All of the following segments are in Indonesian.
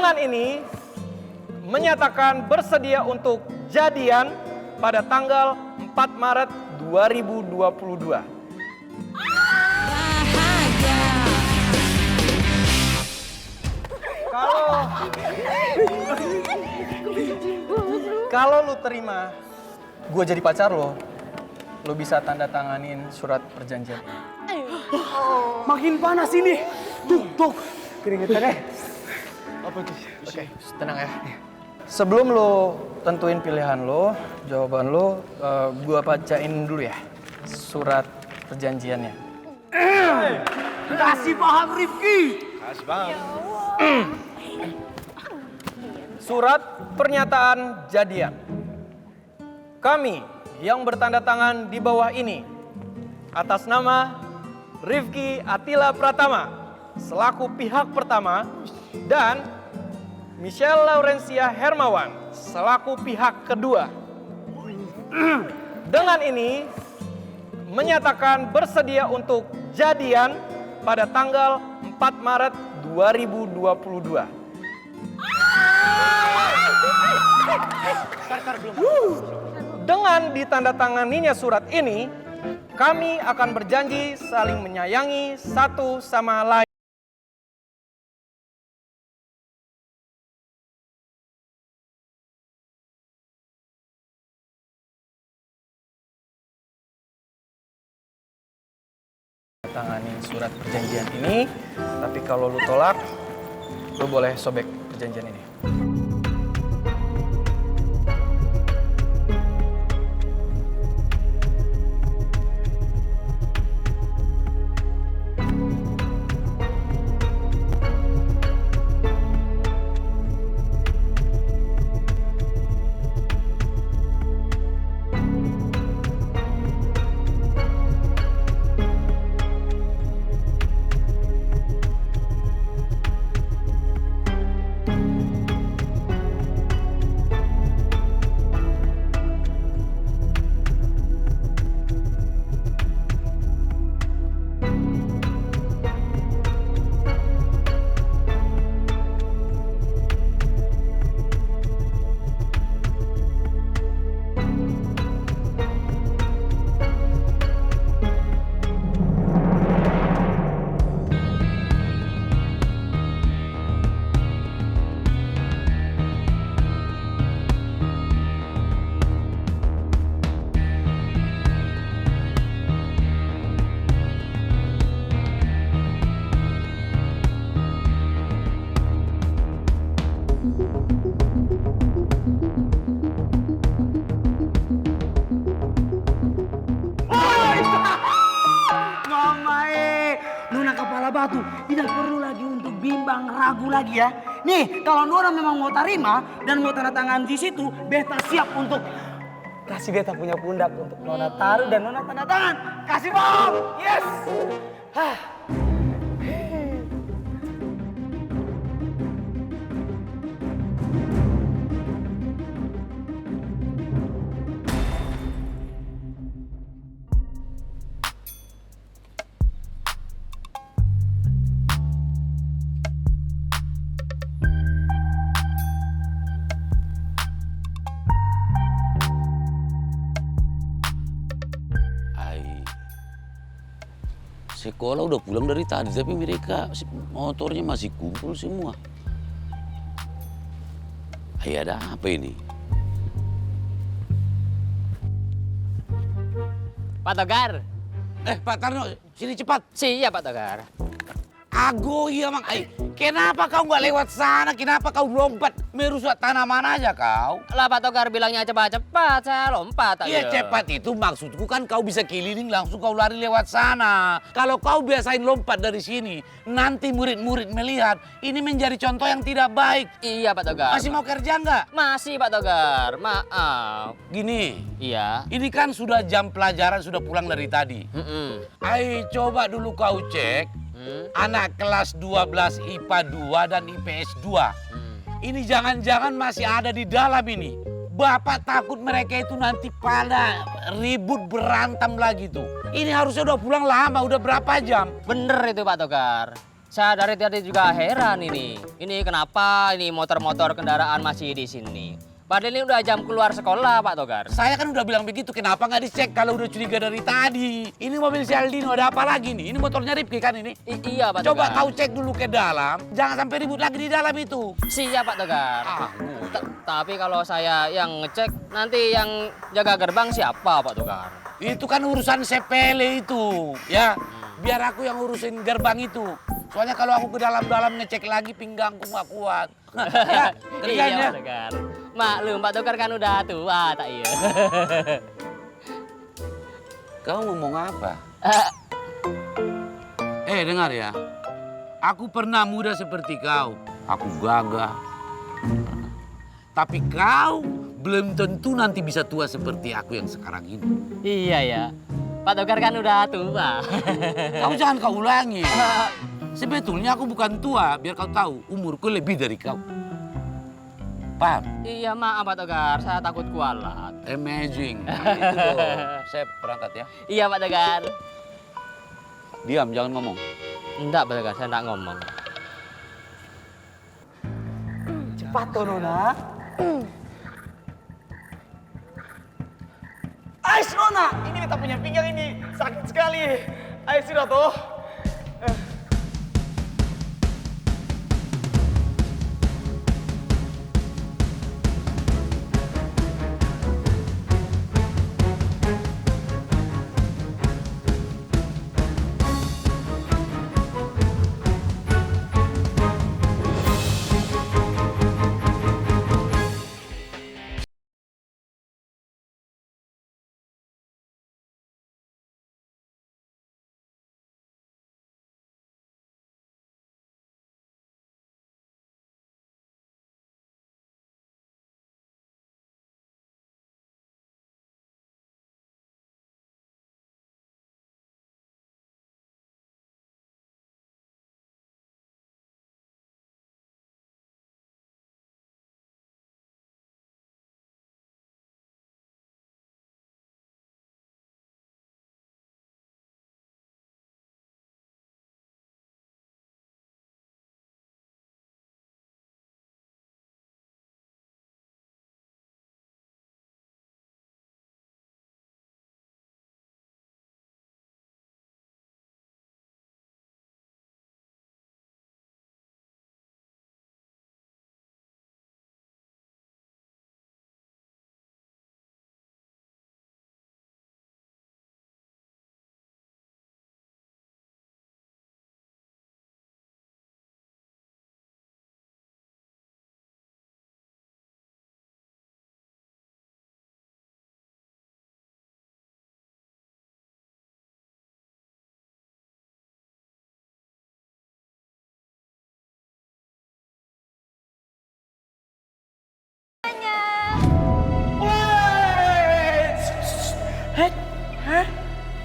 Dengan ini menyatakan bersedia untuk jadian pada tanggal 4 Maret 2022. Kalau lu terima gue jadi pacar lo bisa tanda tanganin surat perjanjian. Makin panas ini. Tuh, keringetannya. Apa tuh? Oke, tenang ya. Sebelum lo tentuin pilihan lo, jawaban lo, gue bacain dulu ya surat perjanjiannya. Kasih paham Rifki. Kasih bang. Surat pernyataan jadian. Kami yang bertanda tangan di bawah ini atas nama Rifki Atila Pratama selaku pihak pertama dan Michelle Laurencia Hermawan selaku pihak kedua. Dengan ini menyatakan bersedia untuk jadian pada tanggal 4 Maret 2022. Dengan ditandatanganinya surat ini, kami akan berjanji saling menyayangi satu sama lain. Tanganin surat perjanjian ini, tapi kalau lu tolak, lu boleh sobek perjanjian ini. Batu, tidak perlu lagi untuk bimbang ragu lagi ya. Nih, kalau Nona memang mau terima dan mau tanda tangan di situ, beta siap untuk kasih beta punya pundak untuk Nona taruh dan Nona tanda tangan. Kasih bom, yes. Sekolah udah pulang dari tadi, tapi mereka motornya masih kumpul semua. Ayah, ada apa ini? Pak Togar. Pak Tarno, sini cepat. Siap Pak Togar. Ago iya mang, kenapa kau nggak lewat sana? Kenapa kau lompat merusak tanaman aja kau? Lah Pak Togar bilangnya cepat-cepat, saya lompat aja. Iya cepat itu maksudku kan kau bisa keliling langsung kau lari lewat sana. Kalau kau biasain lompat dari sini, nanti murid-murid melihat ini menjadi contoh yang tidak baik. Iya Pak Togar. Masih mau kerja nggak? Masih Pak Togar, maaf. Gini, Iya. ini kan sudah jam pelajaran, sudah pulang dari tadi. Coba dulu kau cek. Anak kelas 12 IPA 2 dan IPS 2. Ini jangan-jangan masih ada di dalam ini. Bapak takut mereka itu nanti pada ribut berantem lagi tuh. Ini harusnya udah pulang lama, udah berapa jam? Bener itu Pak Togar. Saya dari tadi juga heran ini. Ini kenapa ini motor-motor kendaraan masih di sini? Padahal ini udah jam keluar sekolah, Pak Togar. Saya kan udah bilang begitu, kenapa nggak dicek kalau udah curiga dari tadi? Ini mobil si Aldino, ada apa lagi nih? Ini motornya Rifki kan ini? Iya, Pak Coba Togar. kau cek dulu ke dalam, jangan sampai ribut lagi di dalam itu. Siap, Pak Togar. Ah, Tapi kalau saya yang ngecek, nanti yang jaga gerbang siapa, Pak Togar? itu kan urusan sepele itu, ya. Biar aku yang urusin gerbang itu. Soalnya kalau aku ke dalam-dalam ngecek lagi pinggangku nggak kuat. Ya, kerjain Iya, ya. Pak Togar. Maklum, Pak Togar kan udah tua, tak iya. Kau ngomong apa? Dengar ya. Aku pernah muda seperti kau. Aku gagah. Tapi kau belum tentu nanti bisa tua seperti aku yang sekarang ini. Iya ya, Pak Togar kan udah tua. Kau jangan kau ulangi. Sebetulnya aku bukan tua, biar kau tahu umurku lebih dari kau. Paham? Iya maaf Pak Togar, saya takut kualat. Amazing. Itu loh. Saya berangkat ya. Iya Pak Togar. Diam, jangan ngomong. Enggak Pak Togar, saya enggak ngomong. Cepat toh Nona. Ais Nona, ini beta punya pinggang ini sakit sekali. Ais sudah toh.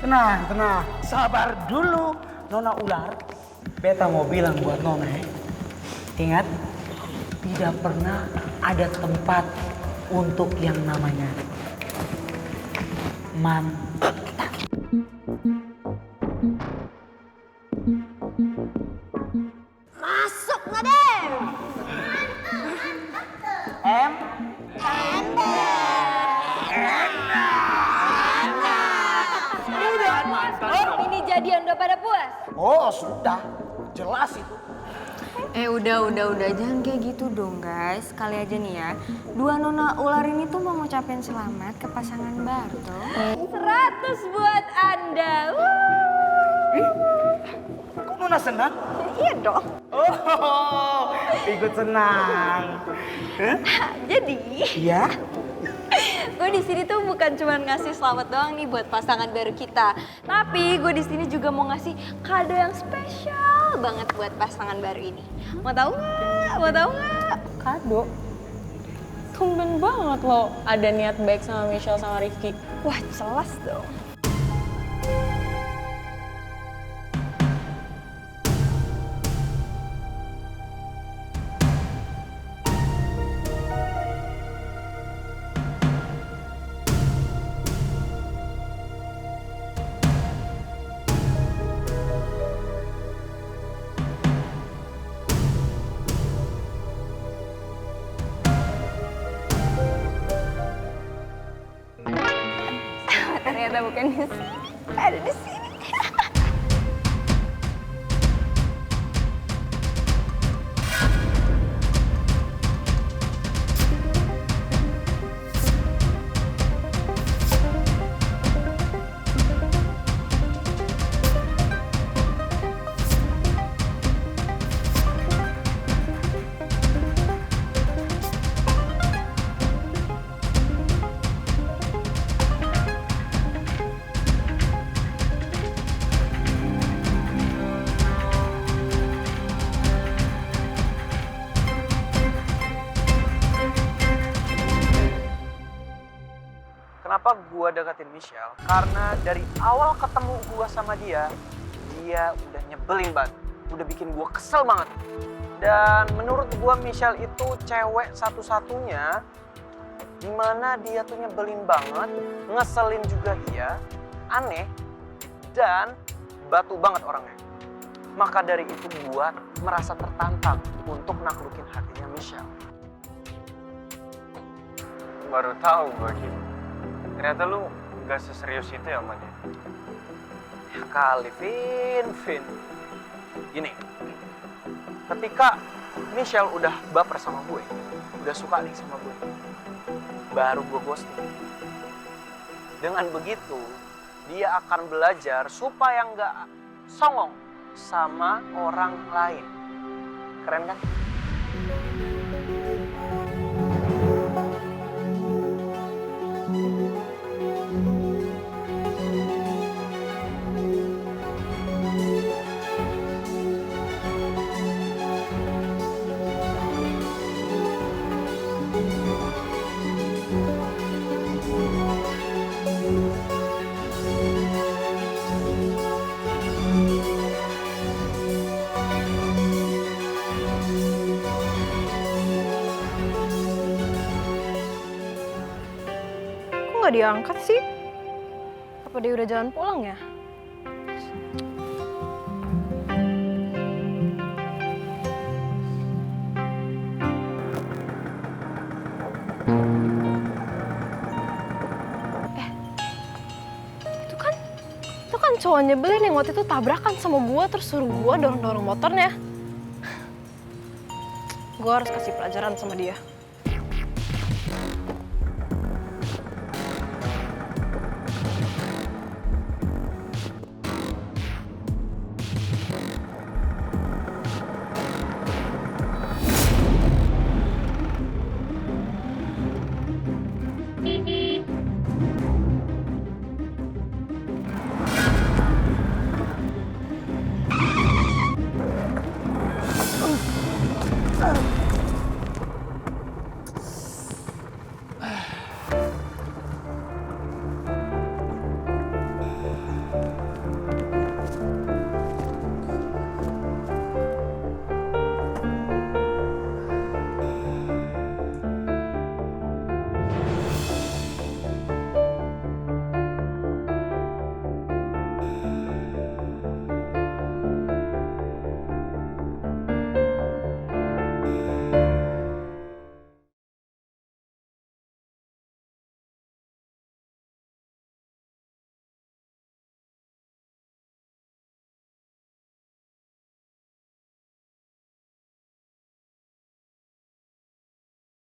Tenang, tenang. Sabar dulu, Nona Ular. Beta mau bilang buat Nona ya. Ingat, tidak pernah ada tempat untuk yang namanya mantan. Masuk Nadem. M. Ini jadian udah pada puas? Oh sudah, jelas itu. Udah, jangan kayak gitu dong guys. Kali aja nih ya, dua nona ular ini tuh mau ngucapin selamat ke pasangan baru tuh. 100 buat Anda. Kok Nona senang? Iya dong. Oh, ikut senang. Jadi, Iya? gue di sini tuh bukan cuma ngasih selamat doang nih buat pasangan baru kita, tapi gue di sini juga mau ngasih kado yang spesial banget buat pasangan baru ini. Mau tahu nggak? Mau tahu nggak? Kado? Tumben banget lo ada niat baik sama Michelle sama Rifki. Wah, jelas dong. bukan di sini. Ada di sini. Kenapa gua deketin Michelle? Karena dari awal ketemu gua sama dia udah nyebelin banget. Udah bikin gua kesel banget. Dan menurut gua Michelle itu cewek satu-satunya dimana dia tuh nyebelin banget, ngeselin juga iya, aneh, dan batu banget orangnya. Maka dari itu gua merasa tertantang untuk naklukin hatinya Michelle. Baru tahu gue gitu. Ternyata lu gak seserius itu ya sama dia. Ya kali, Vin. Gini, ketika Michelle udah baper sama gue, udah suka nih sama gue, baru gue ghosting. Dengan begitu, dia akan belajar supaya nggak songong sama orang lain. Keren kan? Kok nggak diangkat sih? Apa dia udah jalan pulang ya? Itu kan cowok nyebelin yang waktu itu tabrakan sama gua terus suruh gua dorong-dorong motornya. Gua harus kasih pelajaran sama dia.